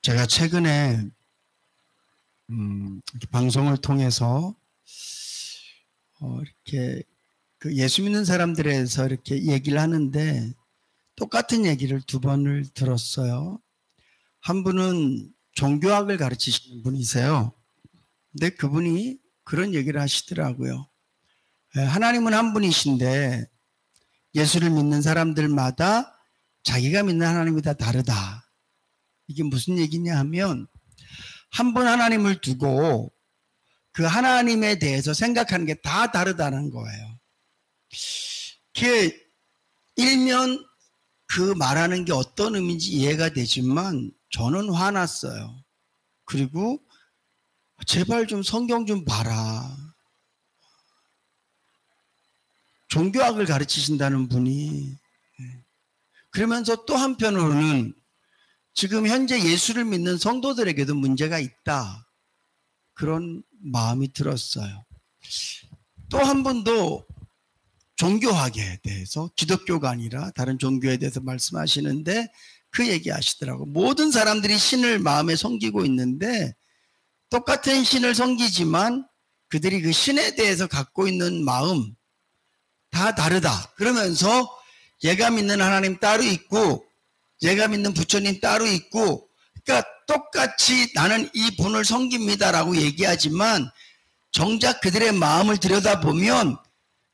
제가 최근에 이렇게 방송을 통해서 이렇게 그 예수 믿는 사람들에서 이렇게 얘기를 하는데 똑같은 얘기를 두 번을 들었어요. 한 분은 종교학을 가르치시는 분이세요. 근데 그분이 그런 얘기를 하시더라고요. 하나님은 한 분이신데 예수를 믿는 사람들마다 자기가 믿는 하나님이 다 다르다. 이게 무슨 얘기냐 하면 한 분 하나님을 두고 그 하나님에 대해서 생각하는 게 다 다르다는 거예요. 그게 일면 그 말하는 게 어떤 의미인지 이해가 되지만 저는 화났어요. 그리고 제발 좀 성경 좀 봐라. 종교학을 가르치신다는 분이. 그러면서 또 한편으로는 지금 현재 예수를 믿는 성도들에게도 문제가 있다. 그런 마음이 들었어요. 또 한 분도 종교학에 대해서 기독교가 아니라 다른 종교에 대해서 말씀하시는데 그 얘기 하시더라고요. 모든 사람들이 신을 마음에 섬기고 있는데 똑같은 신을 섬기지만 그들이 그 신에 대해서 갖고 있는 마음 다 다르다. 그러면서 얘가 믿는 하나님 따로 있고 얘가 믿는 부처님 따로 있고, 그러니까 똑같이 나는 이 분을 섬깁니다라고 얘기하지만 정작 그들의 마음을 들여다보면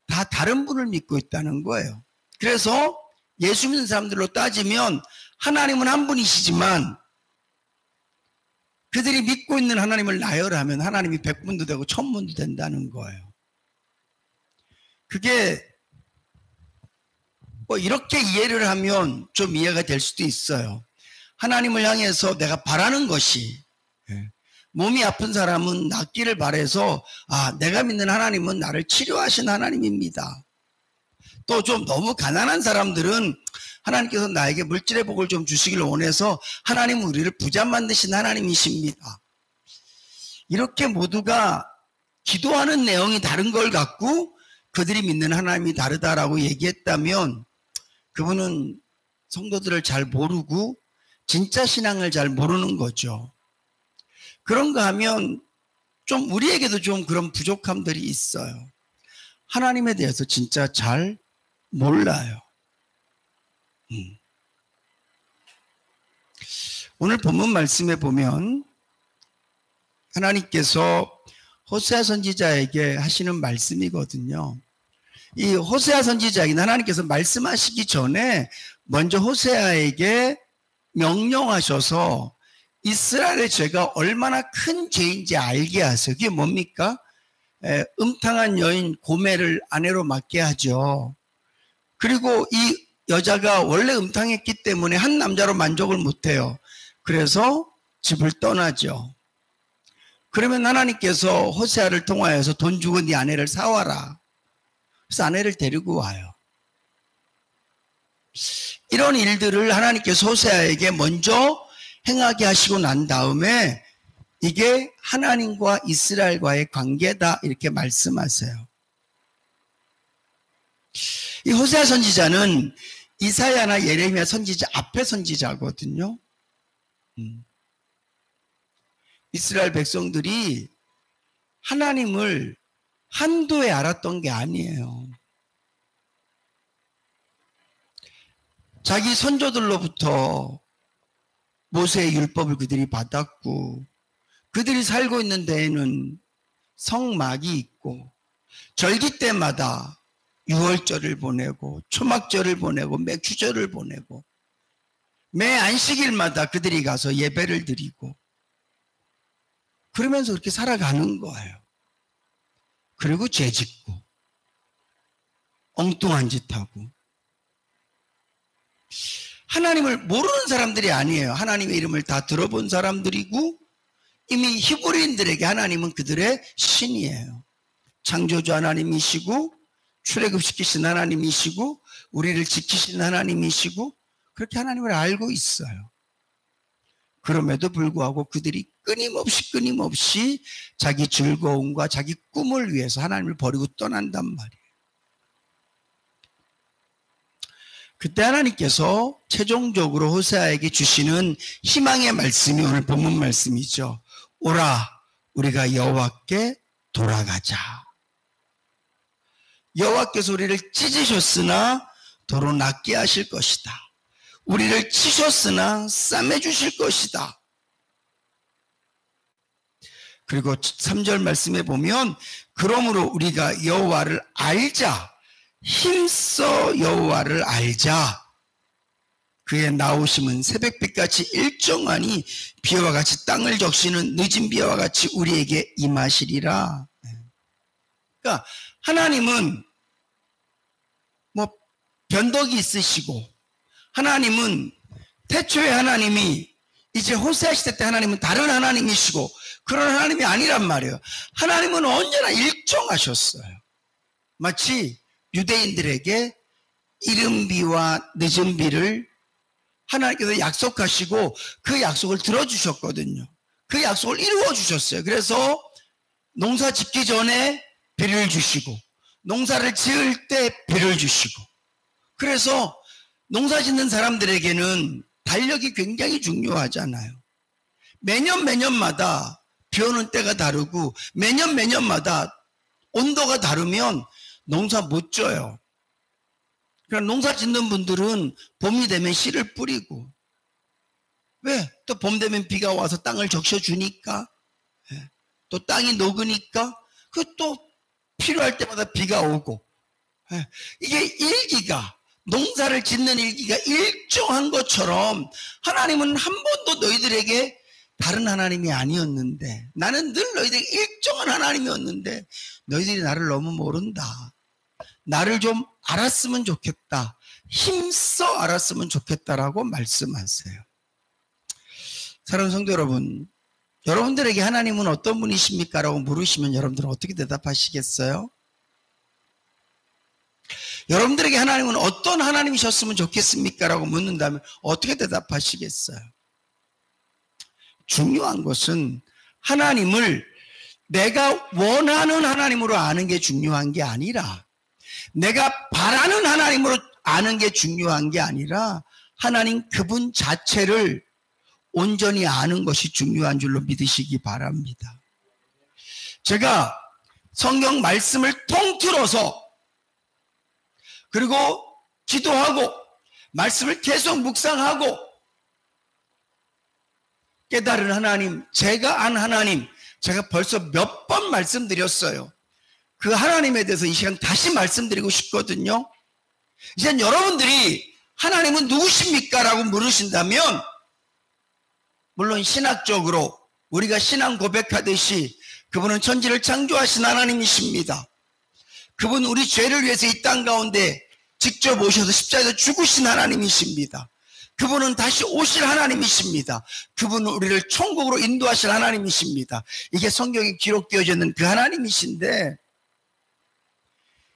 다 다른 분을 믿고 있다는 거예요. 그래서 예수 믿는 사람들로 따지면 하나님은 한 분이시지만 그들이 믿고 있는 하나님을 나열하면 하나님이 100분도 되고 1000분도 된다는 거예요. 그게 뭐 이렇게 이해를 하면 좀 이해가 될 수도 있어요. 하나님을 향해서 내가 바라는 것이, 몸이 아픈 사람은 낫기를 바라서 내가 믿는 하나님은 나를 치료하신 하나님입니다. 또 좀 너무 가난한 사람들은 하나님께서 나에게 물질의 복을 좀 주시기를 원해서 하나님은 우리를 부자 만드신 하나님이십니다. 이렇게 모두가 기도하는 내용이 다른 걸 갖고 그들이 믿는 하나님이 다르다라고 얘기했다면 그분은 성도들을 잘 모르고 진짜 신앙을 잘 모르는 거죠. 그런가 하면 좀 우리에게도 좀 그런 부족함들이 있어요. 하나님에 대해서 진짜 잘 몰라요. 오늘 본문 말씀에 보면 하나님께서 호세아 선지자에게 하시는 말씀이거든요. 이 호세아 선지자에게는 하나님께서 말씀하시기 전에 먼저 호세아에게 명령하셔서 이스라엘의 죄가 얼마나 큰 죄인지 알게 하세요. 그게 뭡니까? 음탕한 여인 고멜을 아내로 맡게 하죠. 그리고 이 여자가 원래 음탕했기 때문에 한 남자로 만족을 못해요. 그래서 집을 떠나죠. 그러면 하나님께서 호세아를 통하여서 돈 주고 네 아내를 사와라. 그래서 아내를 데리고 와요. 이런 일들을 하나님께서 호세아에게 먼저 행하게 하시고 난 다음에 이게 하나님과 이스라엘과의 관계다 이렇게 말씀하세요. 이 호세아 선지자는 이사야나 예레미야 선지자 앞에 선지자거든요. 이스라엘 백성들이 하나님을 한도에 알았던 게 아니에요. 자기 선조들로부터 모세의 율법을 그들이 받았고 그들이 살고 있는 데에는 성막이 있고 절기 때마다 유월절을 보내고 초막절을 보내고 맥주절을 보내고 매 안식일마다 그들이 가서 예배를 드리고 그러면서 그렇게 살아가는 거예요. 그리고 죄 짓고 엉뚱한 짓 하고 하나님을 모르는 사람들이 아니에요. 하나님의 이름을 다 들어본 사람들이고 이미 히브리인들에게 하나님은 그들의 신이에요. 창조주 하나님이시고 출애굽시키신 하나님이시고 우리를 지키신 하나님이시고 그렇게 하나님을 알고 있어요. 그럼에도 불구하고 그들이 끊임없이 자기 즐거움과 자기 꿈을 위해서 하나님을 버리고 떠난단 말이에요. 그때 하나님께서 최종적으로 호세아에게 주시는 희망의 말씀이 오늘 본문 말씀이죠. 오라, 우리가 여호와께 돌아가자. 여호와께서 우리를 찢으셨으나 도로 낫게 하실 것이다. 우리를 치셨으나 싸매주실 것이다. 그리고 3절 말씀에 보면 그러므로 우리가 여호와를 알자. 힘써 여호와를 알자. 그의 나오심은 새벽빛같이 일정하니 비와 같이 땅을 적시는 늦은 비와 같이 우리에게 임하시리라. 그러니까 하나님은 뭐 변덕이 있으시고, 하나님은 태초에 하나님이 이제 호세아 시대 때 하나님은 다른 하나님이시고 그런 하나님이 아니란 말이에요. 하나님은 언제나 일정하셨어요. 마치 유대인들에게 이른 비와 늦은 비를 하나님께서 약속하시고 그 약속을 들어주셨거든요. 그 약속을 이루어 주셨어요. 그래서 농사 짓기 전에 비를 주시고 농사를 지을 때 비를 주시고, 그래서 농사 짓는 사람들에게는 달력이 굉장히 중요하잖아요. 매년마다 비 오는 때가 다르고 매년마다 온도가 다르면 농사 못 져요. 그러니까 농사 짓는 분들은 봄이 되면 씨를 뿌리고, 왜? 또 봄 되면 비가 와서 땅을 적셔주니까, 또 땅이 녹으니까 그 또 필요할 때마다 비가 오고, 이게 일기가, 농사를 짓는 일기가 일정한 것처럼 하나님은 한 번도 너희들에게 다른 하나님이 아니었는데, 나는 늘 너희들에게 일정한 하나님이었는데 너희들이 나를 너무 모른다. 나를 좀 알았으면 좋겠다. 힘써 알았으면 좋겠다라고 말씀하세요. 사랑하는 성도 여러분, 여러분들에게 하나님은 어떤 분이십니까? 라고 물으시면 여러분들은 어떻게 대답하시겠어요? 여러분들에게 하나님은 어떤 하나님이셨으면 좋겠습니까? 라고 묻는다면 어떻게 대답하시겠어요? 중요한 것은 하나님을 내가 원하는 하나님으로 아는 게 중요한 게 아니라, 내가 바라는 하나님으로 아는 게 중요한 게 아니라, 하나님 그분 자체를 온전히 아는 것이 중요한 줄로 믿으시기 바랍니다. 제가 성경 말씀을 통틀어서, 그리고 기도하고 말씀을 계속 묵상하고 깨달은 하나님, 제가 안 하나님, 제가 벌써 몇 번 말씀드렸어요. 그 하나님에 대해서 이 시간 다시 말씀드리고 싶거든요. 이제 여러분들이 하나님은 누구십니까? 라고 물으신다면, 물론 신학적으로 우리가 신앙 고백하듯이 그분은 천지를 창조하신 하나님이십니다. 그분 우리 죄를 위해서 이 땅 가운데 직접 오셔서 십자가에서 죽으신 하나님이십니다. 그분은 다시 오실 하나님이십니다. 그분은 우리를 천국으로 인도하실 하나님이십니다. 이게 성경에 기록되어져 있는 그 하나님이신데,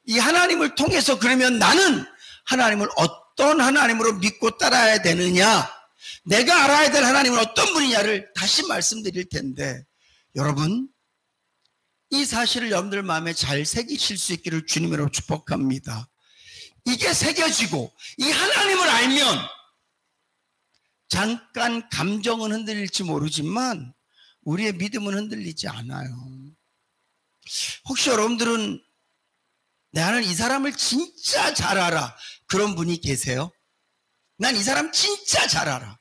이 하나님을 통해서 그러면 나는 하나님을 어떤 하나님으로 믿고 따라야 되느냐, 내가 알아야 될 하나님은 어떤 분이냐를 다시 말씀드릴 텐데, 여러분 이 사실을 여러분들 마음에 잘 새기실 수 있기를 주님으로 축복합니다. 이게 새겨지고 이 하나님을 알면 잠깐 감정은 흔들릴지 모르지만 우리의 믿음은 흔들리지 않아요. 혹시 여러분들은 나는 이 사람을 진짜 잘 알아, 그런 분이 계세요? 난 이 사람 진짜 잘 알아.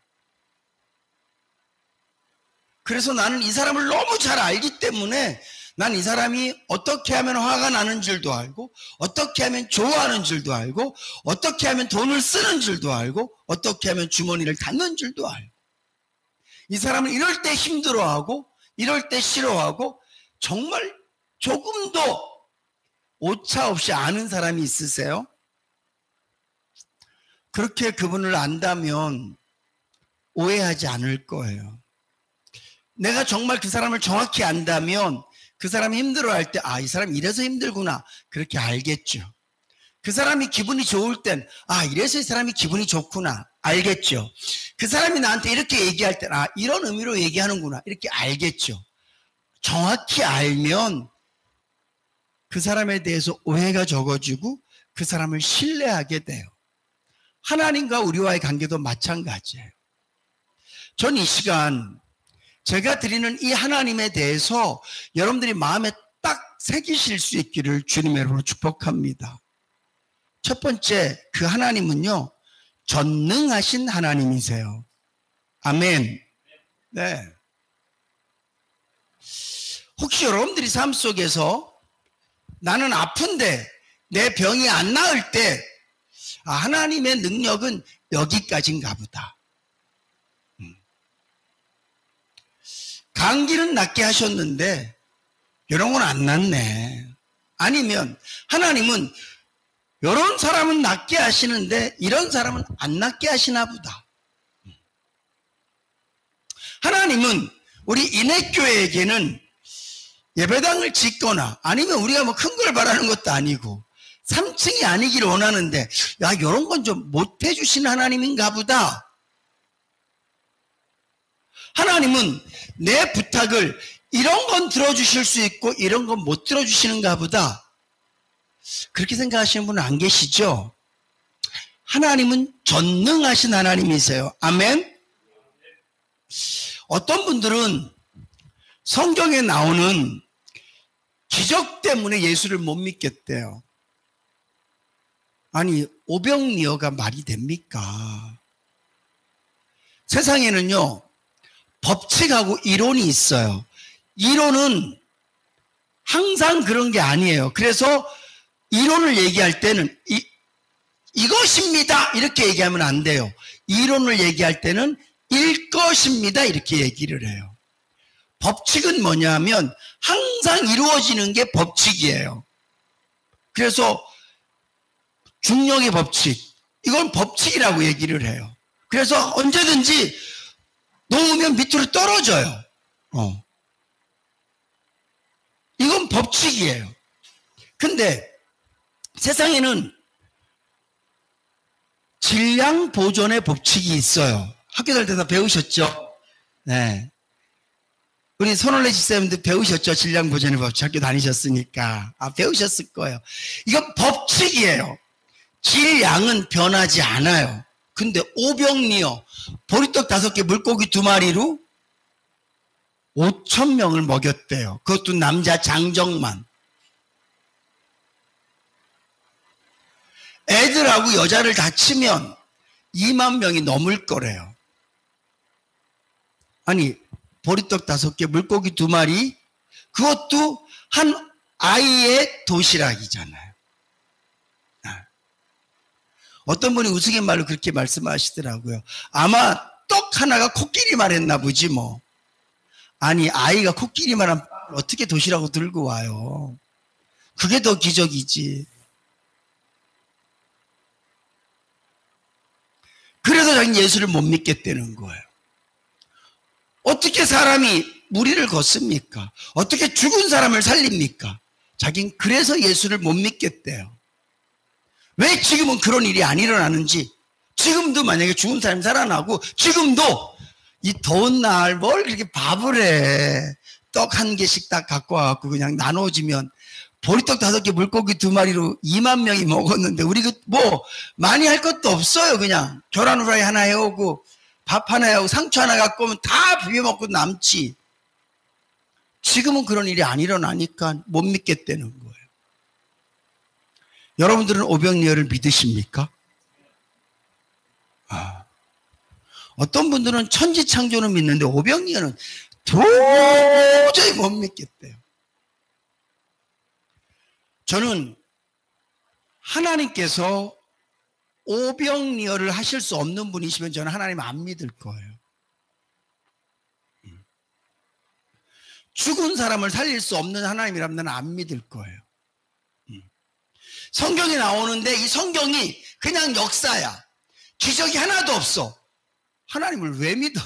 그래서 나는 이 사람을 너무 잘 알기 때문에 난 이 사람이 어떻게 하면 화가 나는 줄도 알고, 어떻게 하면 좋아하는 줄도 알고, 어떻게 하면 돈을 쓰는 줄도 알고, 어떻게 하면 주머니를 닫는 줄도 알고, 이 사람은 이럴 때 힘들어하고 이럴 때 싫어하고, 정말 조금도 오차 없이 아는 사람이 있으세요? 그렇게 그분을 안다면 오해하지 않을 거예요. 내가 정말 그 사람을 정확히 안다면 그 사람이 힘들어할 때, 아, 이 사람이 이래서 힘들구나, 그렇게 알겠죠. 그 사람이 기분이 좋을 땐, 아, 이래서 이 사람이 기분이 좋구나, 알겠죠. 그 사람이 나한테 이렇게 얘기할 땐, 아, 이런 의미로 얘기하는구나, 이렇게 알겠죠. 정확히 알면 그 사람에 대해서 오해가 적어지고 그 사람을 신뢰하게 돼요. 하나님과 우리와의 관계도 마찬가지예요. 전 이 시간 제가 드리는 이 하나님에 대해서 여러분들이 마음에 딱 새기실 수 있기를 주님의 이름으로 축복합니다. 첫 번째, 그 하나님은요, 전능하신 하나님이세요. 아멘. 네. 혹시 여러분들이 삶 속에서 나는 아픈데 내 병이 안 나을 때 하나님의 능력은 여기까지인가 보다. 감기는 낫게 하셨는데 이런 건 안 낫네. 아니면 하나님은 이런 사람은 낫게 하시는데 이런 사람은 안 낫게 하시나 보다. 하나님은 우리 인해교회에게는 예배당을 짓거나 아니면 우리가 뭐 큰 걸 바라는 것도 아니고 3층이 아니기를 원하는데 야, 이런 건 좀 못해주신 하나님인가 보다. 하나님은 내 부탁을 이런 건 들어주실 수 있고 이런 건 못 들어주시는가 보다. 그렇게 생각하시는 분은 안 계시죠? 하나님은 전능하신 하나님이세요. 아멘? 어떤 분들은 성경에 나오는 기적 때문에 예수를 못 믿겠대요. 아니, 오병이어가 말이 됩니까? 세상에는요, 법칙하고 이론이 있어요. 이론은 항상 그런 게 아니에요. 그래서 이론을 얘기할 때는 이것입니다 이렇게 얘기하면 안 돼요. 이론을 얘기할 때는 일것입니다 이렇게 얘기를 해요. 법칙은 뭐냐면 항상 이루어지는 게 법칙이에요. 그래서 중력의 법칙, 이건 법칙이라고 얘기를 해요. 그래서 언제든지 놓으면 밑으로 떨어져요. 이건 법칙이에요. 근데 세상에는 질량 보존의 법칙이 있어요. 학교 다닐 때 다 배우셨죠? 네. 우리 손올래 집사님도 배우셨죠? 질량 보존의 법칙. 학교 다니셨으니까. 배우셨을 거예요. 이건 법칙이에요. 질량은 변하지 않아요. 근데 오병이어, 보리떡 5개, 물고기 2마리로 5,000명을 먹였대요. 그것도 남자 장정만. 애들하고 여자를 다 치면 2만 명이 넘을 거래요. 아니, 보리떡 5개, 물고기 2마리, 그것도 한 아이의 도시락이잖아요. 어떤 분이 우스갯말로 그렇게 말씀하시더라고요. 아마 떡 하나가 코끼리만 했나 보지 뭐. 아니, 아이가 코끼리만 하면 어떻게 도시락으로 들고 와요. 그게 더 기적이지. 그래서 자기는 예수를 못 믿겠다는 거예요. 어떻게 사람이 무리를 걷습니까? 어떻게 죽은 사람을 살립니까? 자기는 그래서 예수를 못 믿겠대요. 왜 지금은 그런 일이 안 일어나는지, 지금도 만약에 죽은 사람이 살아나고 지금도 이 더운 날 뭘 그렇게 밥을 해. 떡 1개씩 딱 갖고 와갖고 그냥 나눠주면 보리떡 5개, 물고기 2마리로 2만 명이 먹었는데 우리 뭐 많이 할 것도 없어요. 그냥 계란 후라이 하나 해오고 밥 하나 해오고 상추 하나 갖고 오면 다 비벼 먹고 남지. 지금은 그런 일이 안 일어나니까 못 믿겠다는 거예요. 여러분들은 오병이어를 믿으십니까? 어떤 분들은 천지창조는 믿는데 오병이어는 도저히 못 믿겠대요. 저는 하나님께서 오병이어를 하실 수 없는 분이시면 저는 하나님 안 믿을 거예요. 죽은 사람을 살릴 수 없는 하나님이라면 나는 안 믿을 거예요. 성경에 나오는데 이 성경이 그냥 역사야. 기적이 하나도 없어. 하나님을 왜 믿어요?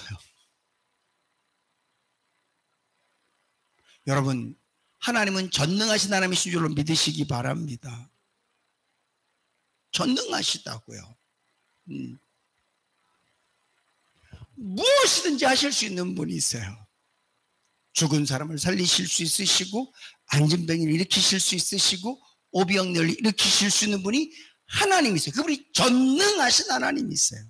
여러분, 하나님은 전능하신 하나님이신 줄로 믿으시기 바랍니다. 전능하시다고요. 무엇이든지 하실 수 있는 분이세요. 죽은 사람을 살리실 수 있으시고, 안진병이를 일으키실 수 있으시고, 오병이어를 일으키실 수 있는 분이 하나님이 있어요. 그분이 전능하신 하나님이 있어요.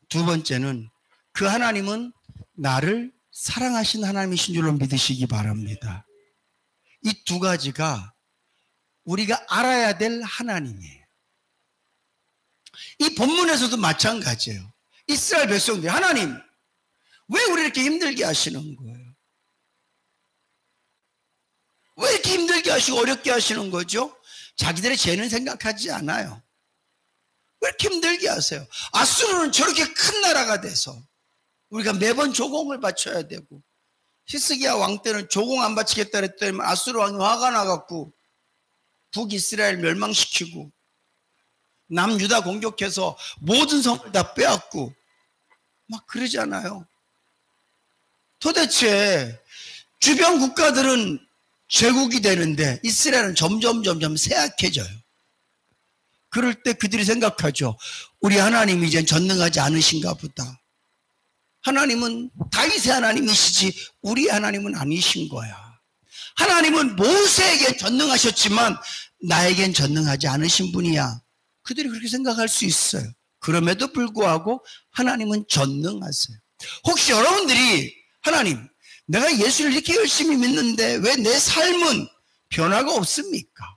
두 번째는 그 하나님은 나를 사랑하신 하나님이신 줄로 믿으시기 바랍니다. 이 두 가지가 우리가 알아야 될 하나님이에요. 이 본문에서도 마찬가지예요. 이스라엘 백성들이 하나님 왜 우리 이렇게 힘들게 하시는 거예요? 왜 이렇게 힘들게 하시고 어렵게 하시는 거죠? 자기들의 죄는 생각하지 않아요. 왜 이렇게 힘들게 하세요? 아수르는 저렇게 큰 나라가 돼서 우리가 매번 조공을 바쳐야 되고, 히스기야 왕 때는 조공 안 바치겠다 그랬더니 아수르 왕이 화가 나갖고 북이스라엘 멸망시키고 남유다 공격해서 모든 성을 다 빼앗고 막 그러잖아요. 도대체 주변 국가들은 제국이 되는데 이스라엘은 점점 쇠약해져요. 그럴 때 그들이 생각하죠. 우리 하나님이 이젠 전능하지 않으신가 보다. 하나님은 다윗의 하나님이시지 우리 하나님은 아니신 거야. 하나님은 모세에게 전능하셨지만 나에겐 전능하지 않으신 분이야. 그들이 그렇게 생각할 수 있어요. 그럼에도 불구하고 하나님은 전능하세요. 혹시 여러분들이 하나님, 내가 예수를 이렇게 열심히 믿는데 왜 내 삶은 변화가 없습니까?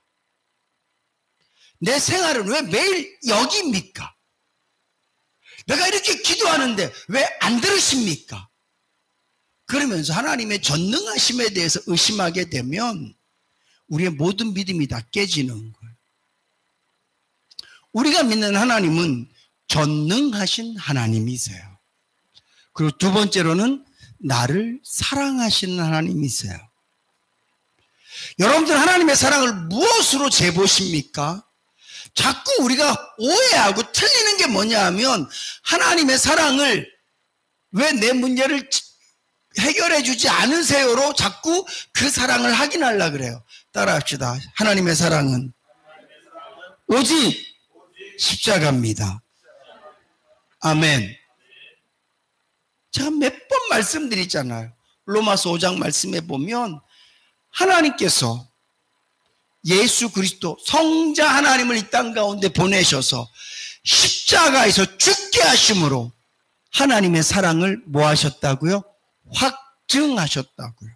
내 생활은 왜 매일 여기입니까? 내가 이렇게 기도하는데 왜 안 들으십니까? 그러면서 하나님의 전능하심에 대해서 의심하게 되면 우리의 모든 믿음이 다 깨지는 거예요. 우리가 믿는 하나님은 전능하신 하나님이세요. 그리고 두 번째로는 나를 사랑하시는 하나님이세요. 여러분들 하나님의 사랑을 무엇으로 재보십니까? 자꾸 우리가 오해하고 틀리는 게 뭐냐 하면 하나님의 사랑을 왜 내 문제를 해결해 주지 않으세요로 자꾸 그 사랑을 확인하려고 그래요. 따라합시다. 하나님의 사랑은 오직 십자가입니다. 아멘. 제가 몇 번 말씀드리잖아요. 로마서 5장 말씀에 보면 하나님께서 예수 그리스도 성자 하나님을 이 땅 가운데 보내셔서 십자가에서 죽게 하심으로 하나님의 사랑을 뭐 하셨다고요? 확증하셨다고요.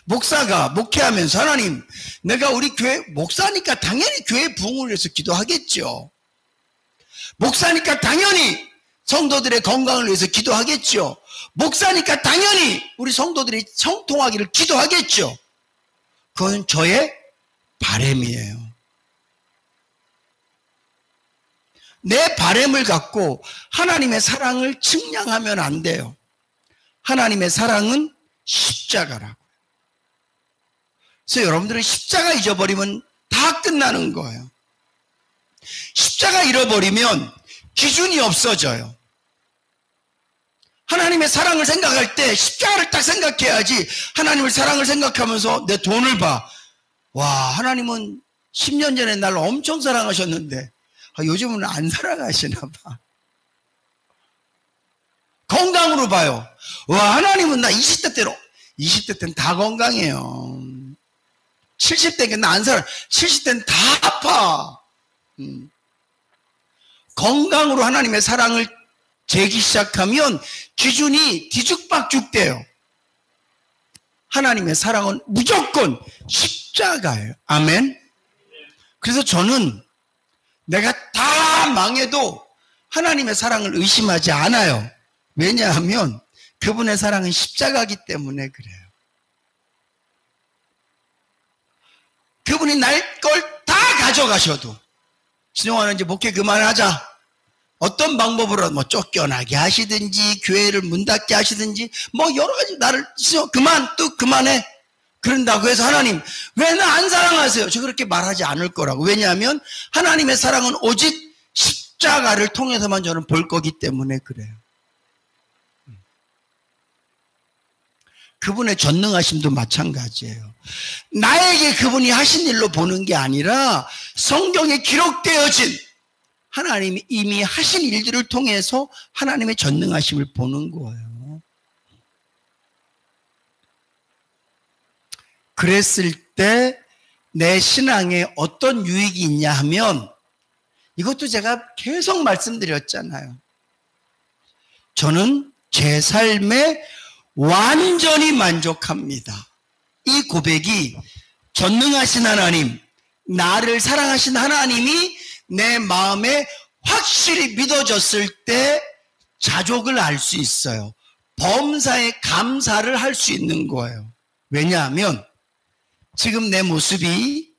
목사가 목회하면서 하나님, 내가 우리 교회 목사니까 당연히 교회 부흥을 위해서 기도하겠죠. 목사니까 당연히 성도들의 건강을 위해서 기도하겠죠. 목사니까 당연히 우리 성도들이 형통하기를 기도하겠죠. 그건 저의 바람이에요. 내 바람을 갖고 하나님의 사랑을 측량하면 안 돼요. 하나님의 사랑은 십자가라고요. 그래서 여러분들은 십자가 잊어버리면 다 끝나는 거예요. 십자가 잃어버리면 기준이 없어져요. 하나님의 사랑을 생각할 때 십자가를 딱 생각해야지. 하나님의 사랑을 생각하면서 내 돈을 봐. 와, 하나님은 10년 전에 날 엄청 사랑하셨는데 요즘은 안 사랑하시나 봐. 건강으로 봐요. 와, 하나님은 나 20대 때는 다 건강해요. 70대는 나 안 살아. 70대는 다 아파. 건강으로 하나님의 사랑을 재기 시작하면 기준이 뒤죽박죽 돼요. 하나님의 사랑은 무조건 십자가예요. 아멘. 그래서 저는 내가 다 망해도 하나님의 사랑을 의심하지 않아요. 왜냐하면 그분의 사랑은 십자가이기 때문에 그래요. 그분이 날 걸 다 가져가셔도 신용하는 이제 목회 그만하자. 어떤 방법으로 뭐 쫓겨나게 하시든지 교회를 문 닫게 하시든지 뭐 여러 가지 나를 그만해. 그런다고 해서 하나님 왜 나 안 사랑하세요? 저 그렇게 말하지 않을 거라고. 왜냐하면 하나님의 사랑은 오직 십자가를 통해서만 저는 볼 거기 때문에 그래요. 그분의 전능하심도 마찬가지예요. 나에게 그분이 하신 일로 보는 게 아니라 성경에 기록되어진 하나님이 이미 하신 일들을 통해서 하나님의 전능하심을 보는 거예요. 그랬을 때 내 신앙에 어떤 유익이 있냐 하면 이것도 제가 계속 말씀드렸잖아요. 저는 제 삶에 완전히 만족합니다. 이 고백이 전능하신 하나님, 나를 사랑하신 하나님이 내 마음에 확실히 믿어졌을 때 자족을 알 수 있어요. 범사에 감사를 할 수 있는 거예요. 왜냐하면 지금 내 모습이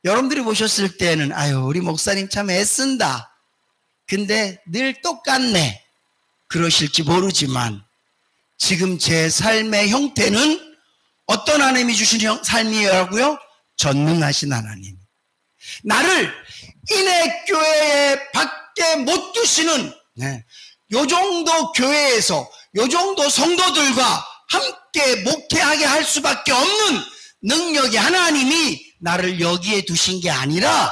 여러분들이 보셨을 때는 아유 우리 목사님 참 애쓴다. 근데 늘 똑같네. 그러실지 모르지만 지금 제 삶의 형태는 어떤 하나님이 주신 삶이라고요? 전능하신 하나님. 나를 인해교회에 밖에 못 두시는 요 정도 교회에서 요 정도 성도들과 함께 목회하게 할 수밖에 없는 능력의 하나님이 나를 여기에 두신 게 아니라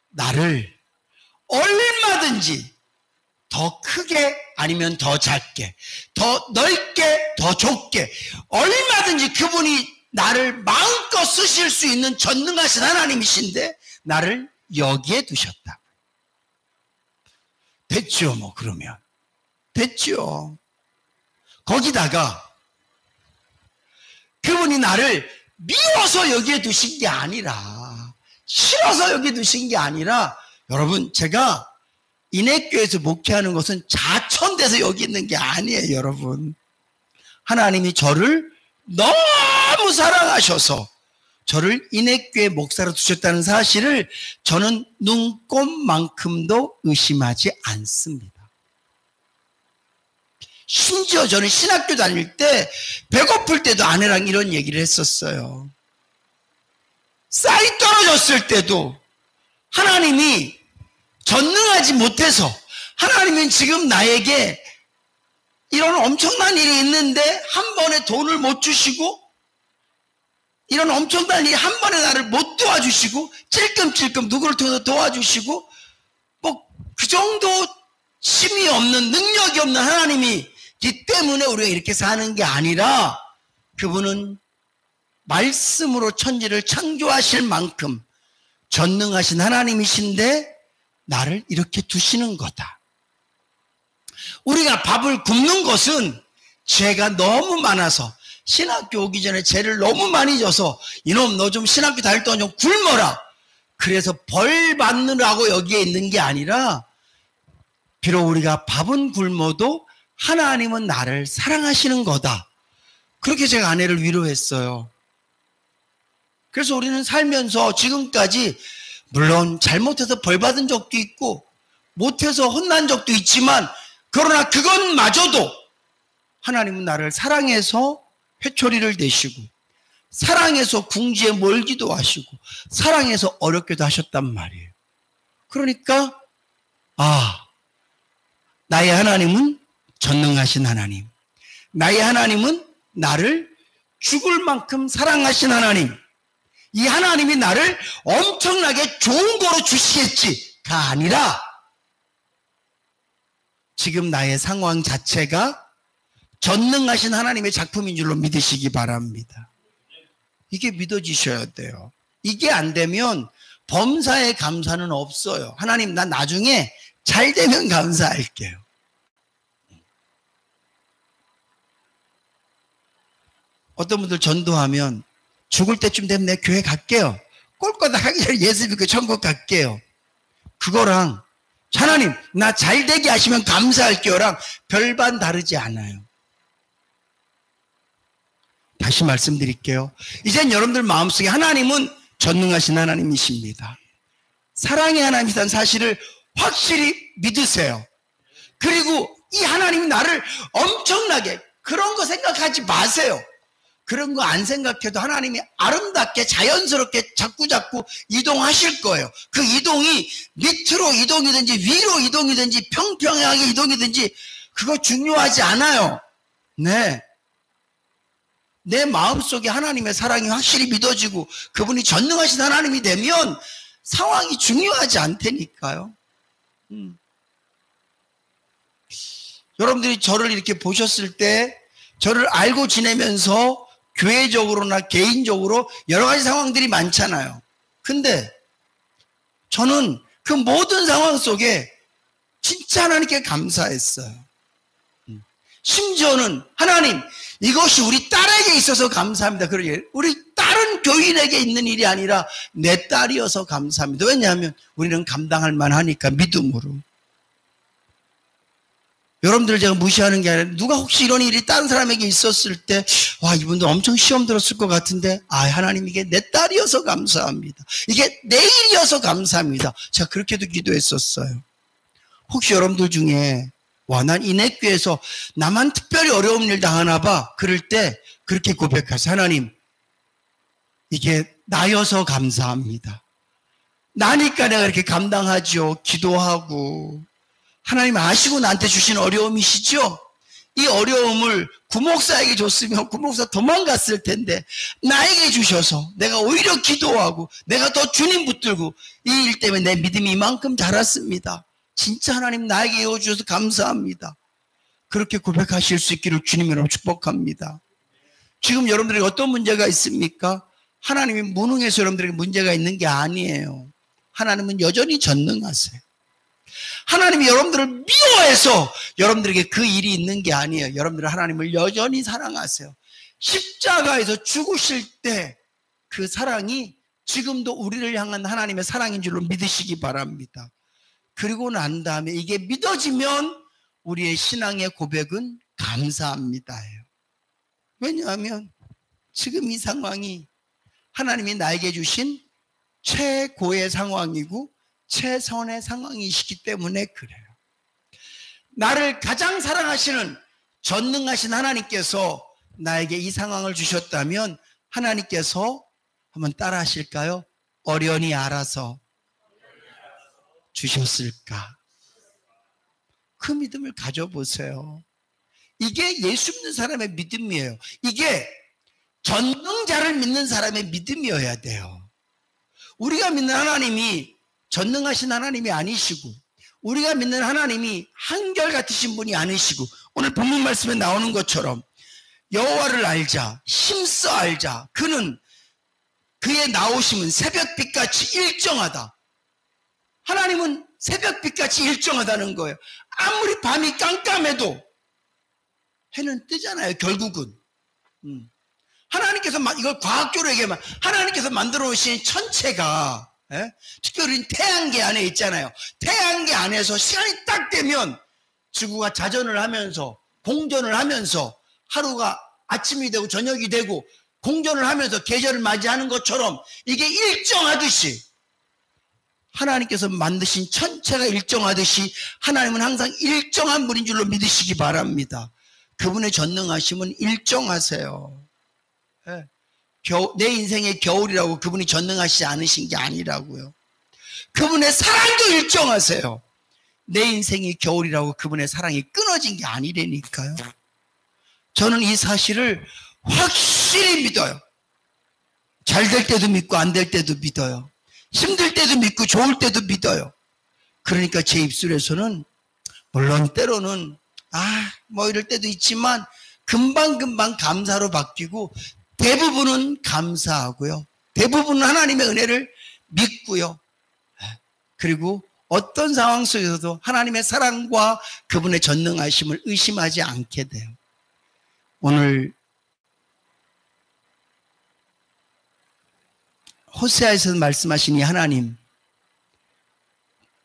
나를 얼마든지 더 크게 아니면 더 작게, 더 넓게, 더 좁게 얼마든지 그분이 나를 마음껏 쓰실 수 있는 전능하신 하나님이신데 나를 여기에 두셨다. 됐죠, 뭐 그러면. 됐죠. 거기다가 그분이 나를 미워서 여기에 두신 게 아니라 싫어서 여기에 두신 게 아니라 여러분 제가 인해교회에서 목회하는 것은 자천돼서 여기 있는 게 아니에요. 여러분 하나님이 저를 너무 사랑하셔서 저를 인해교회 목사로 두셨다는 사실을 저는 눈꼽만큼도 의심하지 않습니다. 심지어 저는 신학교 다닐 때 배고플 때도 아내랑 이런 얘기를 했었어요. 쌀이 떨어졌을 때도 하나님이 전능하지 못해서 하나님은 지금 나에게 이런 엄청난 일이 있는데 한 번에 돈을 못 주시고 이런 엄청난 일이 한 번에 나를 못 도와주시고 찔끔찔끔 누구를 통해서 도와주시고 뭐 그 정도 힘이 없는 능력이 없는 하나님이기 때문에 우리가 이렇게 사는 게 아니라 그분은 말씀으로 천지를 창조하실 만큼 전능하신 하나님이신데 나를 이렇게 두시는 거다. 우리가 밥을 굶는 것은 죄가 너무 많아서 신학교 오기 전에 죄를 너무 많이 져서 이놈 너 좀 신학교 다닐 동안 좀 굶어라. 그래서 벌 받느라고 여기에 있는 게 아니라 비록 우리가 밥은 굶어도 하나님은 나를 사랑하시는 거다. 그렇게 제가 아내를 위로했어요. 그래서 우리는 살면서 지금까지 물론 잘못해서 벌 받은 적도 있고 못해서 혼난 적도 있지만 그러나 그것마저도 하나님은 나를 사랑해서 회초리를 대시고 사랑해서 궁지에 몰기도 하시고 사랑해서 어렵게도 하셨단 말이에요. 그러니까 나의 하나님은 전능하신 하나님, 나의 하나님은 나를 죽을 만큼 사랑하신 하나님, 이 하나님이 나를 엄청나게 좋은 거로 주시겠지가 아니라 지금 나의 상황 자체가 전능하신 하나님의 작품인 줄로 믿으시기 바랍니다. 이게 믿어지셔야 돼요. 이게 안 되면 범사에 감사는 없어요. 하나님 난 나중에 잘 되면 감사할게요. 어떤 분들 전도하면 죽을 때쯤 되면 내 교회 갈게요. 꼴거다 하기 전에 예수 믿고 천국 갈게요. 그거랑 하나님 나 잘 되게 하시면 감사할게요랑 별반 다르지 않아요. 다시 말씀드릴게요. 이젠 여러분들 마음속에 하나님은 전능하신 하나님이십니다. 사랑의 하나님이라는 사실을 확실히 믿으세요. 그리고 이 하나님이 나를 엄청나게 그런 거 생각하지 마세요. 그런 거 안 생각해도 하나님이 아름답게 자연스럽게 자꾸 이동하실 거예요. 그 이동이 밑으로 이동이든지 위로 이동이든지 평평하게 이동이든지 그거 중요하지 않아요. 네. 내 마음속에 하나님의 사랑이 확실히 믿어지고 그분이 전능하신 하나님이 되면 상황이 중요하지 않다니까요. 여러분들이 저를 이렇게 보셨을 때 저를 알고 지내면서 교회적으로나 개인적으로 여러 가지 상황들이 많잖아요. 근데 저는 그 모든 상황 속에 진짜 하나님께 감사했어요. 심지어는 하나님, 이것이 우리 딸에게 있어서 감사합니다. 그러게 우리 다른 교인에게 있는 일이 아니라 내 딸이어서 감사합니다. 왜냐하면 우리는 감당할 만하니까 믿음으로. 여러분들 제가 무시하는 게 아니라 누가 혹시 이런 일이 다른 사람에게 있었을 때 와, 이분도 엄청 시험 들었을 것 같은데 하나님 이게 내 딸이어서 감사합니다. 이게 내 일이어서 감사합니다. 제가 그렇게도 기도했었어요. 혹시 여러분들 중에 와, 난 이내교에서 나만 특별히 어려운 일 당하나 봐. 그럴 때 그렇게 고백하세요. 하나님, 이게 나여서 감사합니다. 나니까 내가 이렇게 감당하죠. 기도하고. 하나님 아시고 나한테 주신 어려움이시죠? 이 어려움을 구목사에게 줬으면 구목사 도망갔을 텐데 나에게 주셔서 내가 오히려 기도하고 내가 더 주님 붙들고 이 일 때문에 내 믿음이 이만큼 자랐습니다. 진짜 하나님 나에게 이어주셔서 감사합니다. 그렇게 고백하실 수 있기를 주님으로 축복합니다. 지금 여러분들에게 어떤 문제가 있습니까? 하나님이 무능해서 여러분들에게 문제가 있는 게 아니에요. 하나님은 여전히 전능하세요. 하나님이 여러분들을 미워해서 여러분들에게 그 일이 있는 게 아니에요. 여러분들은 하나님을 여전히 사랑하세요. 십자가에서 죽으실 때 그 사랑이 지금도 우리를 향한 하나님의 사랑인 줄로 믿으시기 바랍니다. 그리고 난 다음에 이게 믿어지면 우리의 신앙의 고백은 감사합니다예요. 왜냐하면 지금 이 상황이 하나님이 나에게 주신 최고의 상황이고 최선의 상황이시기 때문에 그래요. 나를 가장 사랑하시는 전능하신 하나님께서 나에게 이 상황을 주셨다면 하나님께서 한번 따라 하실까요? 어련히 알아서 주셨을까? 그 믿음을 가져보세요. 이게 예수 믿는 사람의 믿음이에요. 이게 전능자를 믿는 사람의 믿음이어야 돼요. 우리가 믿는 하나님이 전능하신 하나님이 아니시고 우리가 믿는 하나님이 한결같으신 분이 아니시고 오늘 본문 말씀에 나오는 것처럼 여호와를 알자, 힘써 알자. 그는 그의 나오심은 새벽빛같이 일정하다. 하나님은 새벽빛같이 일정하다는 거예요. 아무리 밤이 깜깜해도 해는 뜨잖아요, 결국은. 하나님께서, 이걸 과학적으로 얘기하면 하나님께서 만들어 오신 천체가 특별히 태양계 안에 있잖아요. 태양계 안에서 시간이 딱 되면 지구가 자전을 하면서 공전을 하면서 하루가 아침이 되고 저녁이 되고 공전을 하면서 계절을 맞이하는 것처럼 이게 일정하듯이 하나님께서 만드신 천체가 일정하듯이 하나님은 항상 일정한 분인 줄로 믿으시기 바랍니다. 그분의 전능하심은 일정하세요. 내 인생의 겨울이라고 그분이 전능하시지 않으신 게 아니라고요. 그분의 사랑도 일정하세요. 내 인생이 겨울이라고 그분의 사랑이 끊어진 게 아니라니까요. 저는 이 사실을 확실히 믿어요. 잘 될 때도 믿고 안 될 때도 믿어요. 힘들 때도 믿고 좋을 때도 믿어요. 그러니까 제 입술에서는 물론 때로는 뭐 이럴 때도 있지만 금방금방 감사로 바뀌고 대부분은 감사하고요. 대부분은 하나님의 은혜를 믿고요. 그리고 어떤 상황 속에서도 하나님의 사랑과 그분의 전능하심을 의심하지 않게 돼요. 오늘 호세아에서 말씀하신 이 하나님,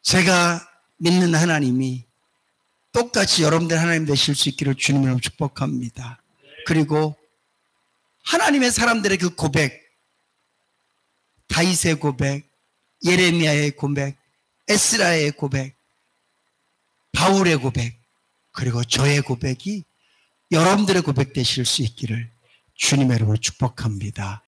제가 믿는 하나님이 똑같이 여러분들 하나님 되실 수 있기를 주님으로 축복합니다. 그리고 하나님의 사람들의 그 고백, 다윗의 고백, 예레미야의 고백, 에스라의 고백, 바울의 고백, 그리고 저의 고백이 여러분들의 고백 되실 수 있기를 주님의 이름으로 축복합니다.